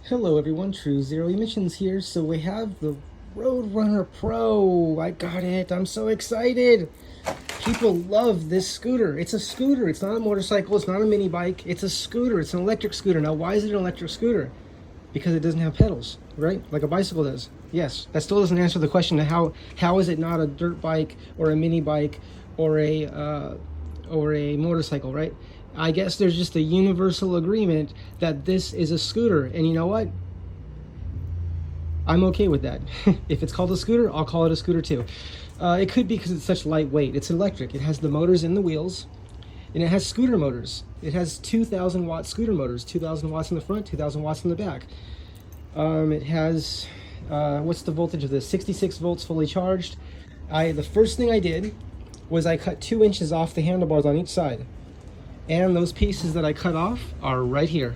Hello everyone, True Zero Emissions here. So we have the Roadrunner Pro. I got it. I'm so excited. People love this scooter. It's a scooter. It's not a motorcycle. It's not a mini bike. It's a scooter. It's an electric scooter. Now, why is it an electric scooter? Because it doesn't have pedals, right? Like a bicycle does. Yes, that still doesn't answer the question of how is it not a dirt bike or a mini bike or a motorcycle, right? I guess there's just a universal agreement that this is a scooter, and you know what? I'm okay with that. If it's called a scooter, I'll call it a scooter too. It could be because it's such lightweight. It's electric. It has the motors in the wheels, and it has scooter motors. It has 2,000 watt scooter motors, 2,000 watts in the front, 2,000 watts in the back. It has, what's the voltage of this? 66 volts fully charged. The first thing I did was I cut 2 inches off the handlebars on each side. And those pieces that I cut off are right here.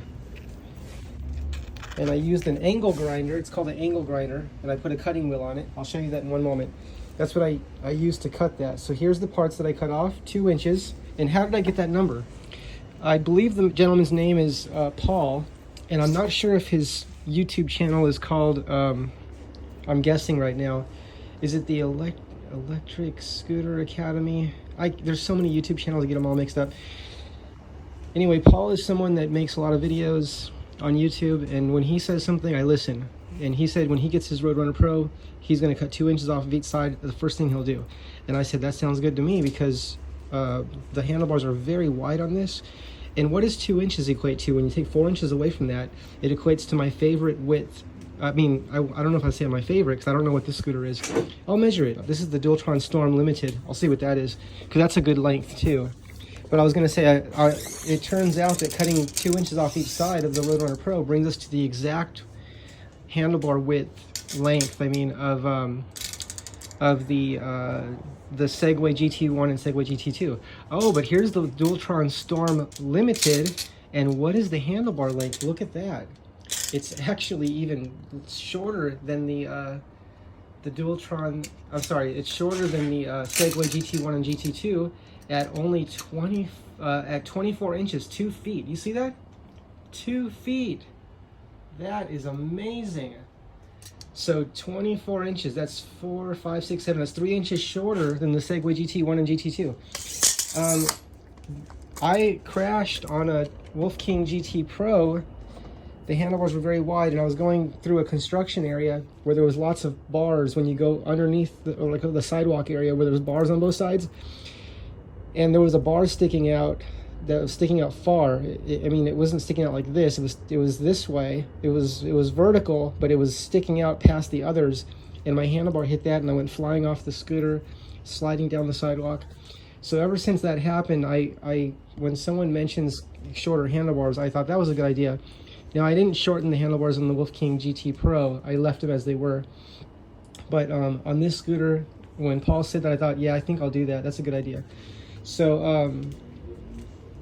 And I used an angle grinder. It's called an angle grinder. And I put a cutting wheel on it. I'll show you that in one moment. That's what I used to cut that. So here's the parts that I cut off, 2 inches. And how did I get that number? I believe the gentleman's name is Paul. And I'm not sure if his YouTube channel is called, I'm guessing right now, is it the Electric Scooter Academy? There's so many YouTube channels, I get them all mixed up. Anyway, Paul is someone that makes a lot of videos on YouTube, and when he says something, I listen. And he said when he gets his Roadrunner Pro, he's going to cut 2 inches off of each side, the first thing he'll do. And I said, that sounds good to me, because the handlebars are very wide on this. And what does 2 inches equate to? When you take 4 inches away from that, it equates to my favorite width. I mean, I don't know if I say my favorite, because I don't know what this scooter is. I'll measure it. This is the Dualtron Storm Limited. I'll see what that is, because that's a good length too. But I was going to say, it turns out that cutting 2 inches off each side of the Roadrunner Pro brings us to the exact handlebar length, I mean, of the Segway GT1 and Segway GT2. Oh, but here's the Dualtron Storm Limited, and what is the handlebar length? Look at that. It's actually even shorter than the Dualtron, I'm sorry, it's shorter than the Segway GT1 and GT2 at only 24 inches, 2 feet. You see that? 2 feet. That is amazing. So 24 inches, that's 4, 5, 6, 7, that's 3 inches shorter than the Segway GT1 and GT2. I crashed on a Wolf King GT Pro. The handlebars were very wide, and I was going through a construction area where there was lots of bars when you go underneath the sidewalk area where there was bars on both sides. And there was a bar sticking out that was sticking out far. I mean, it wasn't sticking out like this. It was this way. It was vertical, but it was sticking out past the others. And my handlebar hit that, and I went flying off the scooter, sliding down the sidewalk. So ever since that happened, when someone mentions shorter handlebars, I thought that was a good idea. Now, I didn't shorten the handlebars on the Wolf King GT Pro. I left them as they were. But on this scooter, when Paul said that, I thought, yeah, I think I'll do that. That's a good idea. So,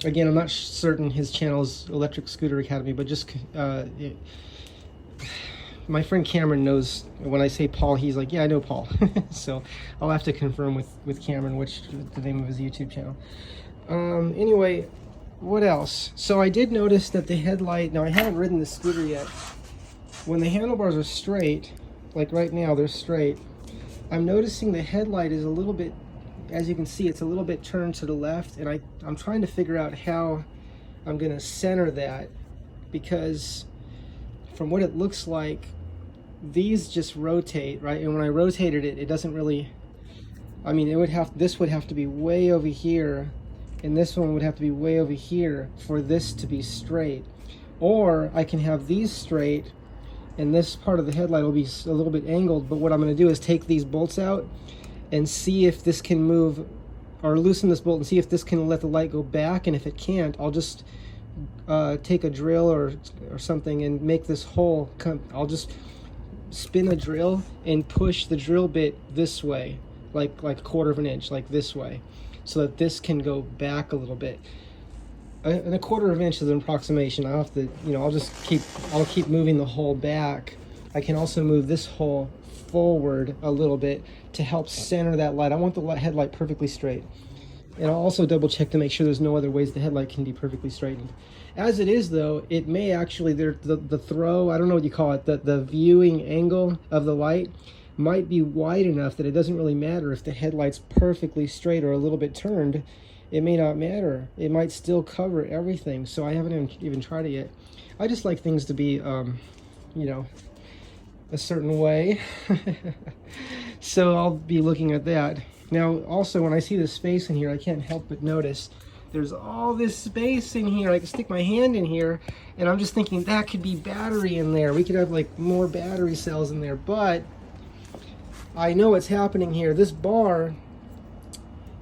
again, I'm not certain his channel's Electric Scooter Academy, but just, my friend Cameron knows when I say Paul, he's like, yeah, I know Paul. So I'll have to confirm with Cameron which the name of his YouTube channel. Anyway, what else? So I did notice that the headlight, now I haven't ridden the scooter yet. When the handlebars are straight, like right now, they're straight, I'm noticing the headlight is a little bit, as you can see, it's a little bit turned to the left, and I'm trying to figure out how I'm going to center that, because from what it looks like, these just rotate, right? And when I rotated it, it doesn't really, I mean, this would have to be way over here, and this one would have to be way over here for this to be straight. Or I can have these straight, and this part of the headlight will be a little bit angled, but what I'm going to do is take these bolts out and see if this can move, or loosen this bolt and see if this can let the light go back. And if it can't, I'll just take a drill or something and make this hole come. I'll just spin a drill and push the drill bit this way, like a 1/4 of an inch, like this way, so that this can go back a little bit. And a 1/4 of an inch is an approximation. I'll have to, I'll keep moving the hole back. I can also move this hole forward a little bit to help center that light. I want the headlight perfectly straight. And I'll also double check to make sure there's no other ways the headlight can be perfectly straightened. As it is though, it may actually, the throw, I don't know what you call it, the viewing angle of the light might be wide enough that it doesn't really matter if the headlight's perfectly straight or a little bit turned. It may not matter. It might still cover everything. So I haven't even tried it yet. I just like things to be, you know, a certain way. So I'll be looking at that. Now, also, when I see the space in here, I can't help but notice there's all this space in here. I can stick my hand in here, and I'm just thinking that could be battery in there. We could have like more battery cells in there, but I know what's happening here. This bar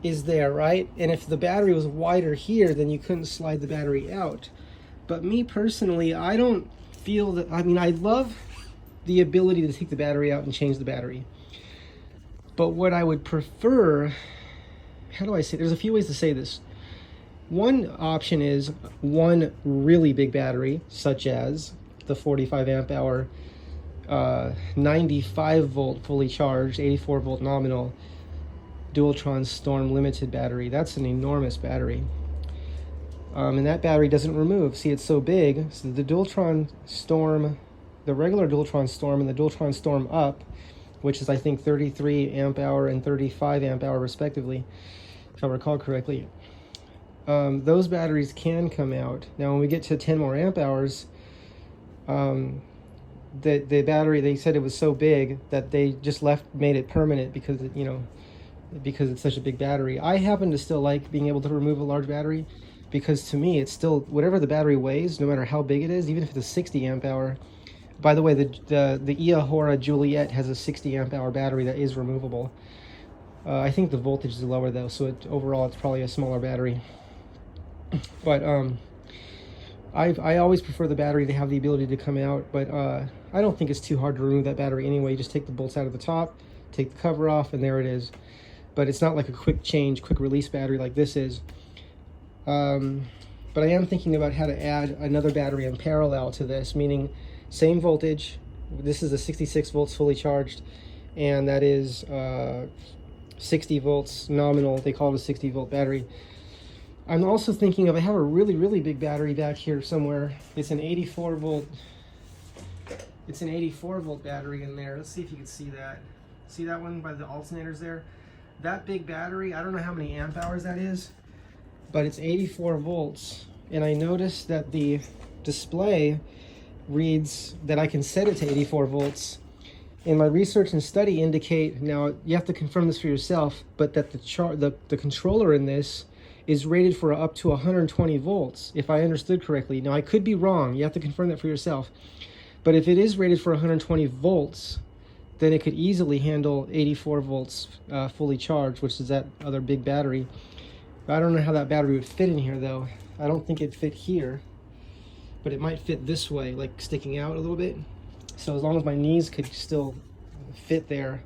is there, right? And if the battery was wider here, then you couldn't slide the battery out. But me personally, I don't feel that, I mean, I love the ability to take the battery out and change the battery. But what I would prefer, how do I say, there's a few ways to say this. One option is one really big battery, such as the 45 amp hour, 95 volt fully charged, 84 volt nominal, Dualtron Storm limited battery. That's an enormous battery. And that battery doesn't remove. See, it's so big. So the Dualtron Storm, the regular Dualtron Storm and the Dualtron Storm Up, which is I think 33 amp hour and 35 amp hour respectively, if I recall correctly. Those batteries can come out. Now when we get to 10 more amp hours, the battery, they said it was so big that they just made it permanent because it, you know, because it's such a big battery. I happen to still like being able to remove a large battery, because to me it's still, whatever the battery weighs, no matter how big it is, even if it's a 60 amp hour. By the way, the Iahora Juliet has a 60 amp hour battery that is removable. I think the voltage is lower though, so overall it's probably a smaller battery. But I always prefer the battery to have the ability to come out, but I don't think it's too hard to remove that battery anyway. You just take the bolts out of the top, take the cover off, and there it is. But it's not like a quick change, quick release battery like this is. But I am thinking about how to add another battery in parallel to this, meaning same voltage. This is a 66 volts fully charged, and that is 60 volts nominal. They call it a 60 volt battery. I'm also thinking of, I have a really big battery back here somewhere. It's an 84 volt. It's an 84 volt battery in there. Let's see if you can see that. See that one by the alternators there? That big battery, I don't know how many amp hours that is, but it's 84 volts. And I noticed that the display reads that I can set it to 84 volts. And my research and study indicate, now you have to confirm this for yourself, but that the controller in this is rated for up to 120 volts, if I understood correctly. Now I could be wrong, you have to confirm that for yourself. But if it is rated for 120 volts, then it could easily handle 84 volts fully charged, which is that other big battery. I don't know how that battery would fit in here though. I don't think it'd fit here, but it might fit this way, like sticking out a little bit. So as long as my knees could still fit there,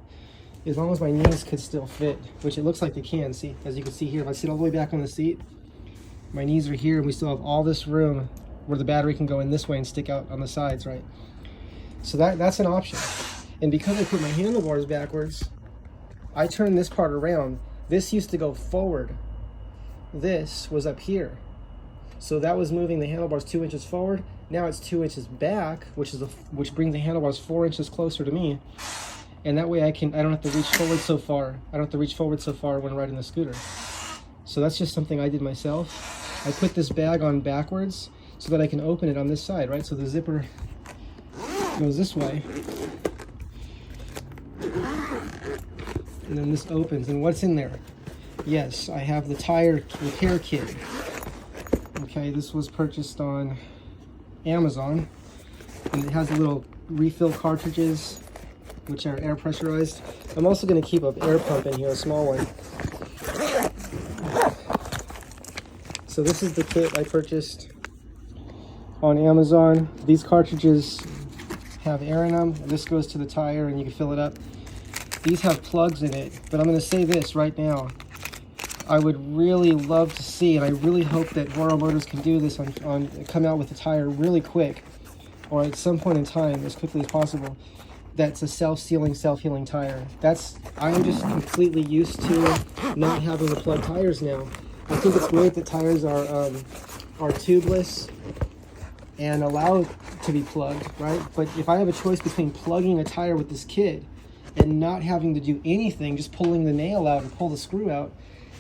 as long as my knees could still fit, which it looks like they can, see, as you can see here, if I sit all the way back on the seat, my knees are here and we still have all this room where the battery can go in this way and stick out on the sides, right? So that's an option. And because I put my handlebars backwards, I turn this part around. This used to go forward. This was up here. So that was moving the handlebars 2 inches forward. Now it's 2 inches back, which brings the handlebars 4 inches closer to me. And that way I don't have to reach forward so far. I don't have to reach forward so far when riding the scooter. So that's just something I did myself. I put this bag on backwards so that I can open it on this side, right? So the zipper goes this way. And then this opens, and what's in there? Yes, I have the tire repair kit. Okay, this was purchased on Amazon, and it has the little refill cartridges, which are air pressurized. I'm also going to keep an air pump in here, a small one. So this is the kit I purchased on Amazon. These cartridges have air in them. This goes to the tire and you can fill it up. These have plugs in it, but I'm going to say this right now. I would really love to see, and I really hope that Royal Motors can do this come out with a tire really quick, or at some point in time, as quickly as possible, that's a self-sealing, self-healing tire. I'm just completely used to not having the plug tires now. I think it's great that tires are tubeless and allowed to be plugged, right? But if I have a choice between plugging a tire with this kit and not having to do anything, just pulling the nail out or pull the screw out,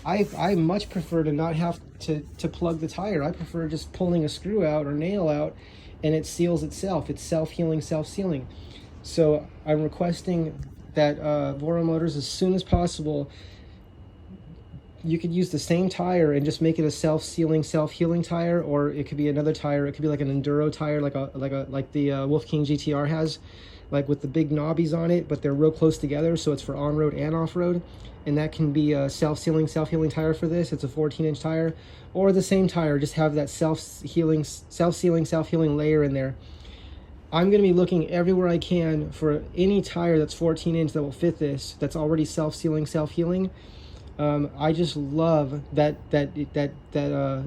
I much prefer to not have to plug the tire. I prefer just pulling a screw out or nail out and it seals itself. It's self-healing, self-sealing. So I'm requesting that Voro Motors, as soon as possible, you could use the same tire and just make it a self-sealing, self-healing tire, or it could be another tire. It could be like an enduro tire, like the Wolf King GTR has, like with the big knobbies on it, but they're real close together, so it's for on-road and off-road. And that can be a self-sealing, self-healing tire for this. It's a 14-inch tire, or the same tire, just have that self-healing, self-sealing, self-healing layer in there. I'm going to be looking everywhere I can for any tire that's 14-inch that will fit this, that's already self-sealing, self-healing. I just love that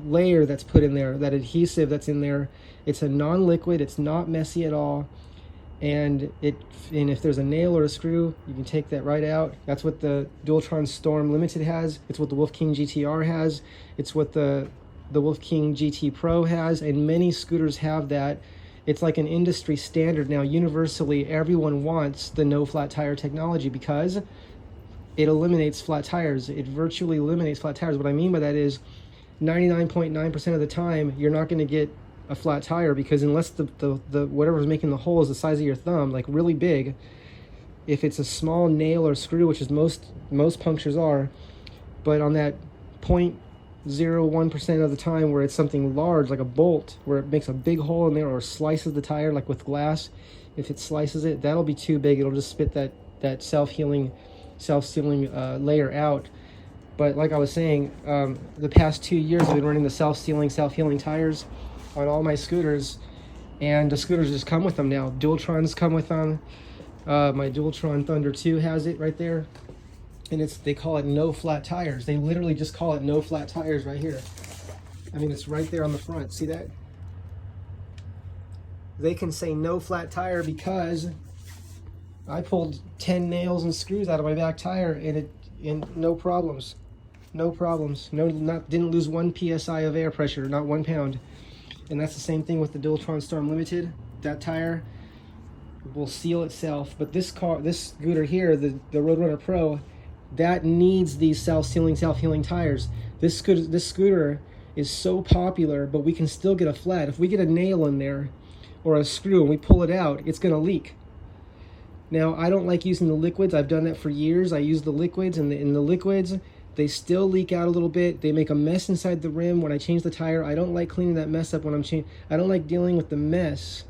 layer that's put in there, that adhesive that's in there. It's a non-liquid, it's not messy at all, and if there's a nail or a screw, you can take that right out. That's what the Dualtron Storm Limited has. It's what the Wolf King GTR has. It's what the Wolf King GT Pro has, and many scooters have that. It's like an industry standard now. Universally, everyone wants the no flat tire technology because it eliminates flat tires. It virtually eliminates flat tires. What I mean by that is 99.9% of the time, you're not going to get a flat tire, because unless the whatever's making the hole is the size of your thumb, like really big, if it's a small nail or screw, which is most punctures are, but on that 0.01% of the time where it's something large, like a bolt, where it makes a big hole in there or slices the tire, like with glass, if it slices it, that'll be too big. It'll just spit that self-healing, self-sealing layer out. But like I was saying, the past 2 years I've been running the self-sealing, self-healing tires on all my scooters, and the scooters just come with them now. Dualtrons come with them. My Dualtron Thunder 2 has it right there, and they call it no flat tires. They literally just call it no flat tires right here. I mean, it's right there on the front. See that? They can say no flat tire because I pulled 10 nails and screws out of my back tire, and no problems. No problems. Didn't lose 1 psi of air pressure, not 1 pound. And that's the same thing with the Dualtron Storm Limited. That tire will seal itself. But this scooter here, the Roadrunner Pro, that needs these self-sealing, self-healing tires. This scooter is so popular, but we can still get a flat. If we get a nail in there or a screw and we pull it out, it's going to leak. Now, I don't like using the liquids. I've done that for years. I use the liquids, and in the liquids, they still leak out a little bit. They make a mess inside the rim when I change the tire. I don't like cleaning that mess up when I'm changing. I don't like dealing with the mess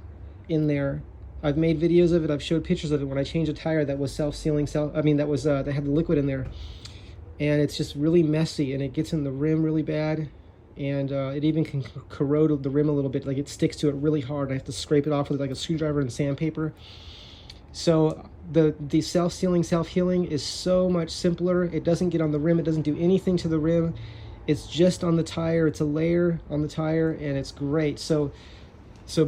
in there. I've made videos of it. I've showed pictures of it when I changed a tire that was self-sealing. That had the liquid in there, and it's just really messy, and it gets in the rim really bad, and it even can corrode the rim a little bit. Like, it sticks to it really hard. I have to scrape it off with like a screwdriver and sandpaper. So the self-sealing, self-healing is so much simpler. It doesn't get on the rim. It doesn't do anything to the rim. It's just on the tire. It's a layer on the tire, and it's great. So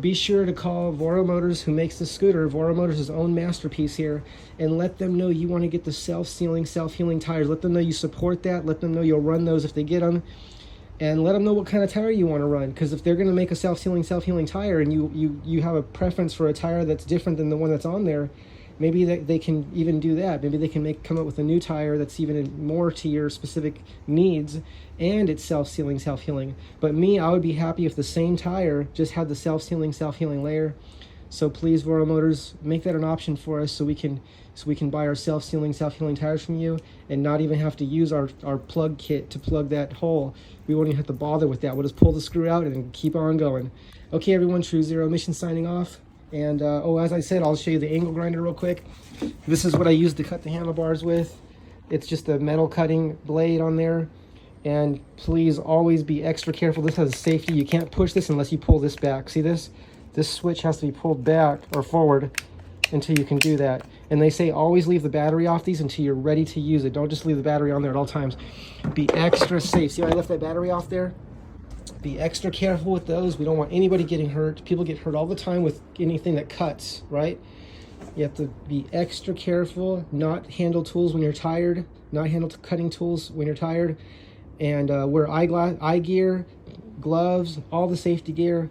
be sure to call Voro Motors, who makes the scooter. Voro Motors' own masterpiece here, and let them know you want to get the self-sealing, self-healing tires. Let them know you support that. Let them know you'll run those if they get them. And let them know what kind of tire you want to run, because if they're going to make a self-sealing, self-healing tire, and you have a preference for a tire that's different than the one that's on there, maybe they can even do that. Maybe they can come up with a new tire that's even more to your specific needs, and it's self-sealing, self-healing. But I would be happy if the same tire just had the self-sealing, self-healing layer. So please, Voro Motors, make that an option for us, so we can buy our self-sealing, self-healing tires from you and not even have to use our plug kit to plug that hole. We won't even have to bother with that. We'll just pull the screw out and keep on going. Okay, everyone, True Zero Emission signing off. And, as I said, I'll show you the angle grinder real quick. This is what I use to cut the handlebars with. It's just a metal cutting blade on there. And please always be extra careful. This has safety. You can't push this unless you pull this back. See this? This switch has to be pulled back or forward until you can do that. And they say always leave the battery off these until you're ready to use it. Don't just leave the battery on there at all times. Be extra safe. See how I left that battery off there? Be extra careful with those. We don't want anybody getting hurt. People get hurt all the time with anything that cuts, right? You have to be extra careful, not handle tools when you're tired, not handle cutting tools when you're tired, and wear eye gear, gloves, all the safety gear,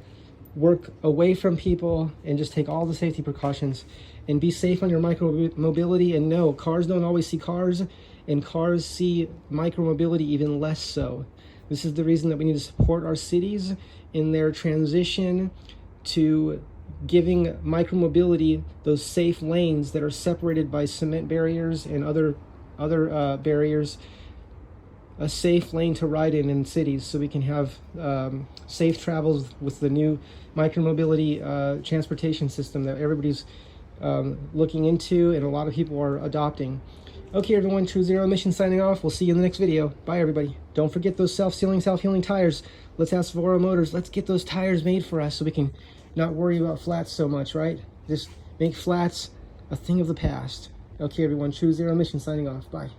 work away from people, and just take all the safety precautions and be safe on your micro-mobility. And no, cars don't always see cars, and cars see micro-mobility even less so. This is the reason that we need to support our cities in their transition to giving micro-mobility those safe lanes that are separated by cement barriers and other barriers, a safe lane to ride in cities, so we can have safe travels with the new micro-mobility transportation system that everybody's looking into and a lot of people are adopting. Okay, everyone, True Zero Emission signing off. We'll see you in the next video. Bye, everybody. Don't forget those self-sealing, self-healing tires. Let's ask Voro Motors. Let's get those tires made for us so we can not worry about flats so much, right? Just make flats a thing of the past. Okay, everyone, True Zero Emission signing off. Bye.